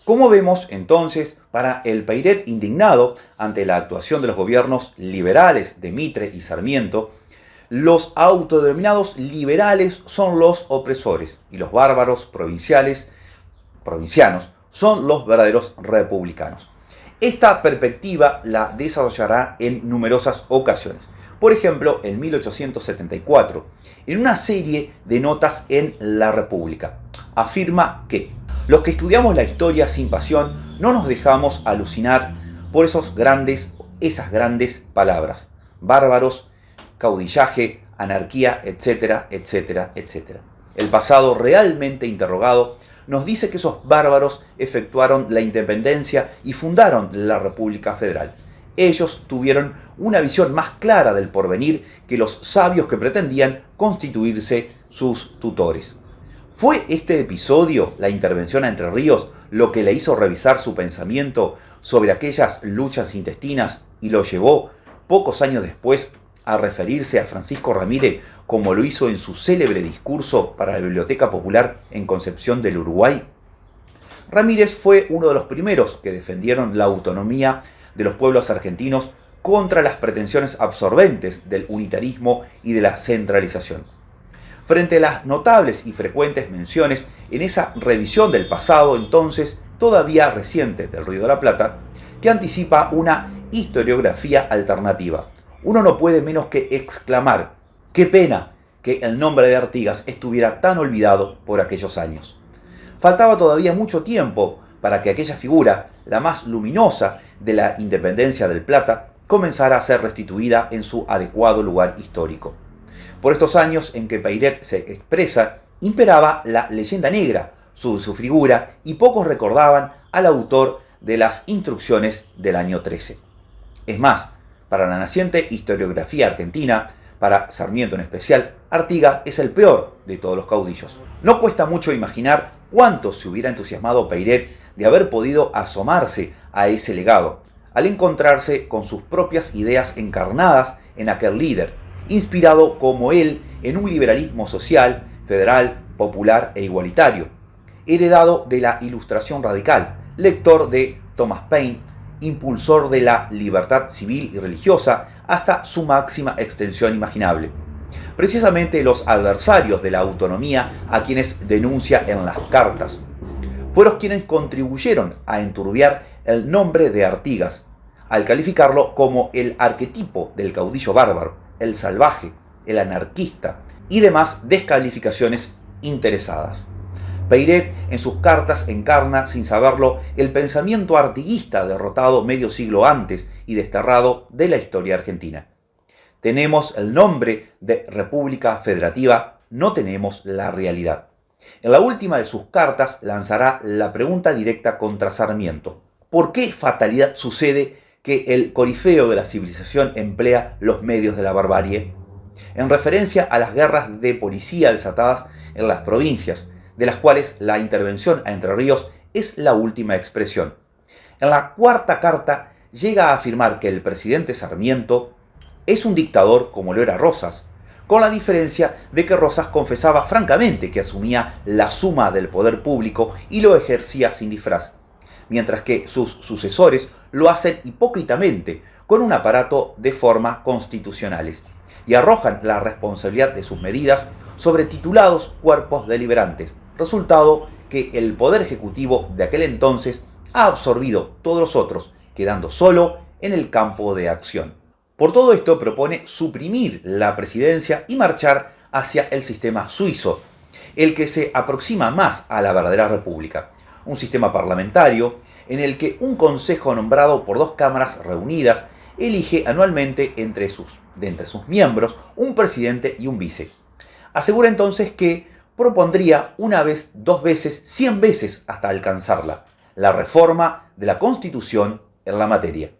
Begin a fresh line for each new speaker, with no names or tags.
Como vemos entonces, para el Peiret indignado ante la actuación de los gobiernos liberales de Mitre y Sarmiento, los autodenominados liberales son los opresores y los bárbaros provincianos son los verdaderos republicanos. Esta perspectiva la desarrollará en numerosas ocasiones. Por ejemplo, en 1874, en una serie de notas en La República, afirma que los que estudiamos la historia sin pasión no nos dejamos alucinar por esas grandes palabras: bárbaros, caudillaje, anarquía, etcétera, etcétera, etcétera. El pasado realmente interrogado nos dice que esos bárbaros efectuaron la independencia y fundaron la República Federal. Ellos tuvieron una visión más clara del porvenir que los sabios que pretendían constituirse sus tutores. ¿Fue este episodio, la intervención a Entre Ríos, lo que le hizo revisar su pensamiento sobre aquellas luchas intestinas y lo llevó, pocos años después, a referirse a Francisco Ramírez como lo hizo en su célebre discurso para la Biblioteca Popular en Concepción del Uruguay? Ramírez fue uno de los primeros que defendieron la autonomía de los pueblos argentinos contra las pretensiones absorbentes del unitarismo y de la centralización. Frente a las notables y frecuentes menciones en esa revisión del pasado entonces todavía reciente del Río de la Plata, que anticipa una historiografía alternativa, uno no puede menos que exclamar: ¡qué pena que el nombre de Artigas estuviera tan olvidado por aquellos años! Faltaba todavía mucho tiempo para que aquella figura, la más luminosa de la independencia del Plata, comenzara a ser restituida en su adecuado lugar histórico. Por estos años en que Peiret se expresa, imperaba la leyenda negra sobre su figura y pocos recordaban al autor de las instrucciones del año 13. Es más, para la naciente historiografía argentina, para Sarmiento en especial, Artigas es el peor de todos los caudillos. No cuesta mucho imaginar cuánto se hubiera entusiasmado Peiret de haber podido asomarse a ese legado, al encontrarse con sus propias ideas encarnadas en aquel líder, inspirado como él en un liberalismo social, federal, popular e igualitario, heredado de la Ilustración radical, lector de Thomas Paine, impulsor de la libertad civil y religiosa hasta su máxima extensión imaginable. Precisamente los adversarios de la autonomía, a quienes denuncia en las cartas, fueron quienes contribuyeron a enturbiar el nombre de Artigas, al calificarlo como el arquetipo del caudillo bárbaro, el salvaje, el anarquista y demás descalificaciones interesadas. Peiret en sus cartas encarna, sin saberlo, el pensamiento artiguista derrotado medio siglo antes y desterrado de la historia argentina. Tenemos el nombre de República Federativa, no tenemos la realidad. En la última de sus cartas lanzará la pregunta directa contra Sarmiento: ¿por qué fatalidad sucede que el corifeo de la civilización emplea los medios de la barbarie? En referencia a las guerras de policía desatadas en las provincias, de las cuales la intervención a Entre Ríos es la última expresión. En la cuarta carta llega a afirmar que el presidente Sarmiento es un dictador como lo era Rosas, con la diferencia de que Rosas confesaba francamente que asumía la suma del poder público y lo ejercía sin disfraz, mientras que sus sucesores lo hacen hipócritamente con un aparato de formas constitucionales y arrojan la responsabilidad de sus medidas sobre titulados cuerpos deliberantes, resultado que el poder ejecutivo de aquel entonces ha absorbido todos los otros, quedando solo en el campo de acción. Por todo esto propone suprimir la presidencia y marchar hacia el sistema suizo, el que se aproxima más a la verdadera república, un sistema parlamentario en el que un consejo nombrado por dos cámaras reunidas elige anualmente de entre sus miembros un presidente y un vice. Asegura entonces que propondría una vez, 2 veces, 100 veces hasta alcanzarla, la reforma de la Constitución en la materia.